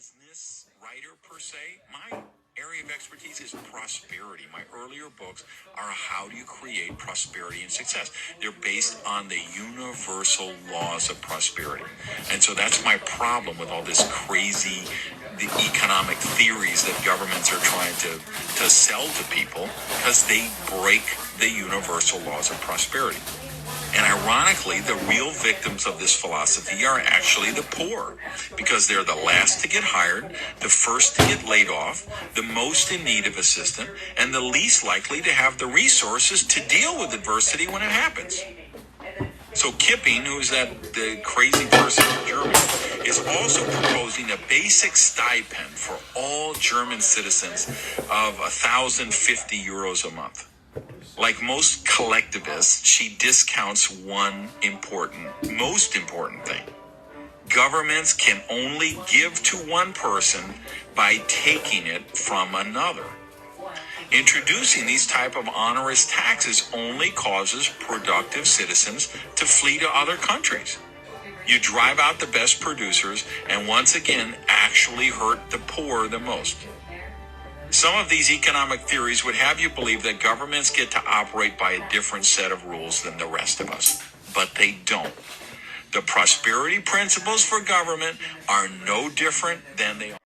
business writer per se. My area of expertise is prosperity. My earlier books are how do you create prosperity and success. They're based on the universal laws of prosperity. And so that's my problem with all this crazy the economic theories that governments are trying to sell to people, because they break the universal laws of prosperity. And ironically, the real victims of this philosophy are actually the poor, because they're the last to get hired, the first to get laid off, the most in need of assistance, and the least likely to have the resources to deal with adversity when it happens. So Kipping, who's the crazy person in Germany, is also proposing a basic stipend for all German citizens of 1,050 euros a month. Like most collectivists, she discounts one most important thing. Governments can only give to one person by taking it from another. Introducing these type of onerous taxes only causes productive citizens to flee to other countries. You drive out the best producers and once again actually hurt the poor the most. Some of these economic theories would have you believe that governments get to operate by a different set of rules than the rest of us, but they don't. The prosperity principles for government are no different than they are.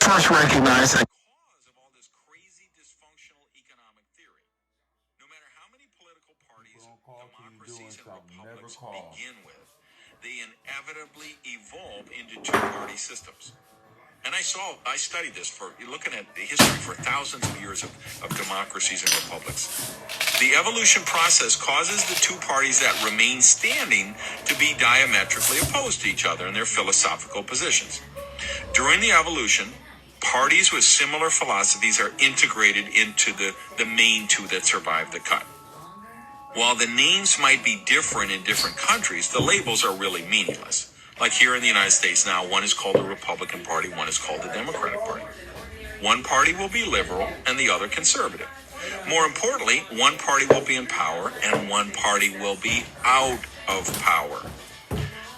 First recognize that Cause of all this crazy dysfunctional economic theory. No matter how many political parties, democracies, and republics begin with, they inevitably evolve into two-party systems. And I studied this looking at the history for thousands of years of democracies and republics. The evolution process causes the two parties that remain standing to be diametrically opposed to each other in their philosophical positions. During the evolution, parties with similar philosophies are integrated into the main two that survive the cut. While the names might be different in different countries, the labels are really meaningless. Like here in the United States now, one is called the Republican Party, one is called the Democratic Party. One party will be liberal and the other conservative. More importantly, one party will be in power and one party will be out of power.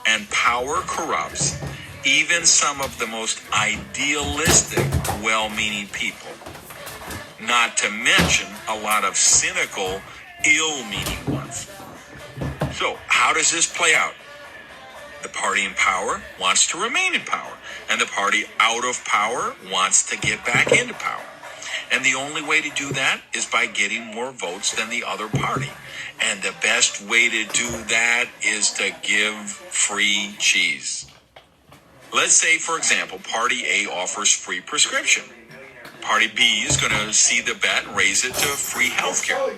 And power corrupts even some of the most idealistic, well-meaning people. Not to mention a lot of cynical, ill-meaning ones. So, how does this play out? The party in power wants to remain in power, and the party out of power wants to get back into power. And the only way to do that is by getting more votes than the other party. And the best way to do that is to give free cheese. Let's say, for example, Party A offers free prescription. Party B is going to see the bet and raise it to free health care.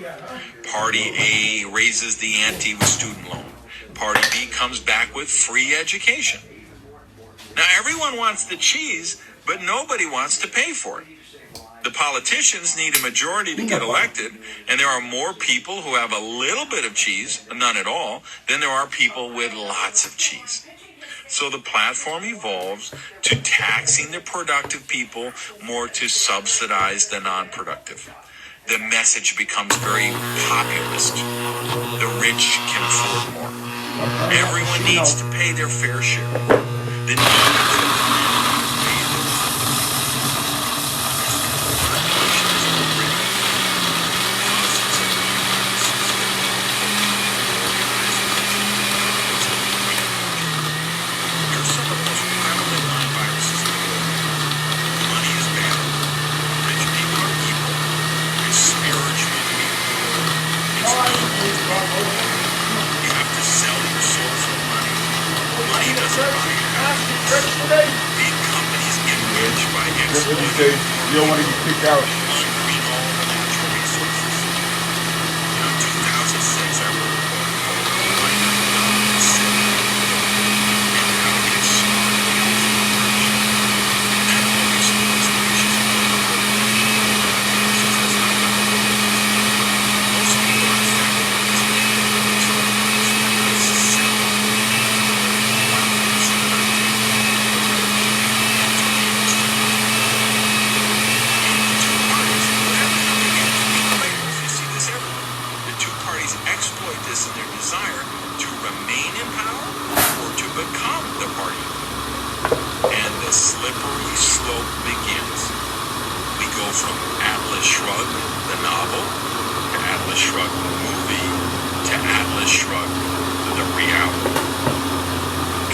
Party A raises the ante with student loan. Party B comes back with free education. Now, everyone wants the cheese, but nobody wants to pay for it. The politicians need a majority to get elected, and there are more people who have a little bit of cheese, none at all, than there are people with lots of cheese. So the platform evolves to taxing the productive people more to subsidize the non-productive. The message becomes very populist. The rich can afford more. Everyone needs to pay their fair share. The big companies get rich by exploiting you don't want to get kicked out. unclean all the natural resources. In 2006, I wrote a book called Why the Dumb is Sick and How to Get Smart Using Nutrition. And that book explores the issues of since that's not what the book is. Most people are affected by this because it's simple. Exploit this in their desire to remain in power or to become the party. and the slippery slope begins. We go from Atlas Shrugged, the novel, to Atlas Shrugged, the movie, to Atlas Shrugged, the reality.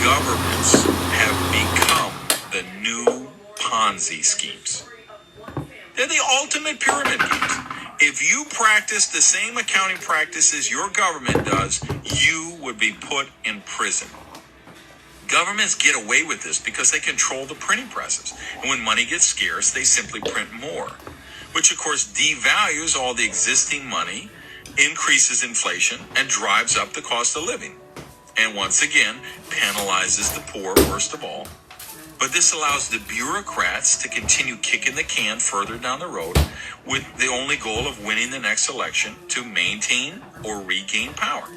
Governments have become the new Ponzi schemes. They're the ultimate pyramid schemes. If you practice the same accounting practices your government does, you would be put in prison. Governments get away with this because they control the printing presses. And when money gets scarce, they simply print more, which of course devalues all the existing money, increases inflation, and drives up the cost of living. And once again, penalizes the poor worst of all. But this allows the bureaucrats to continue kicking the can further down the road with the only goal of winning the next election to maintain or regain power.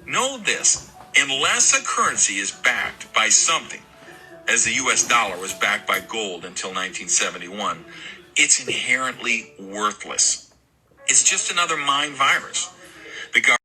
Know this, unless a currency is backed by something, as the US dollar was backed by gold until 1971, it's inherently worthless. It's just another mind virus. The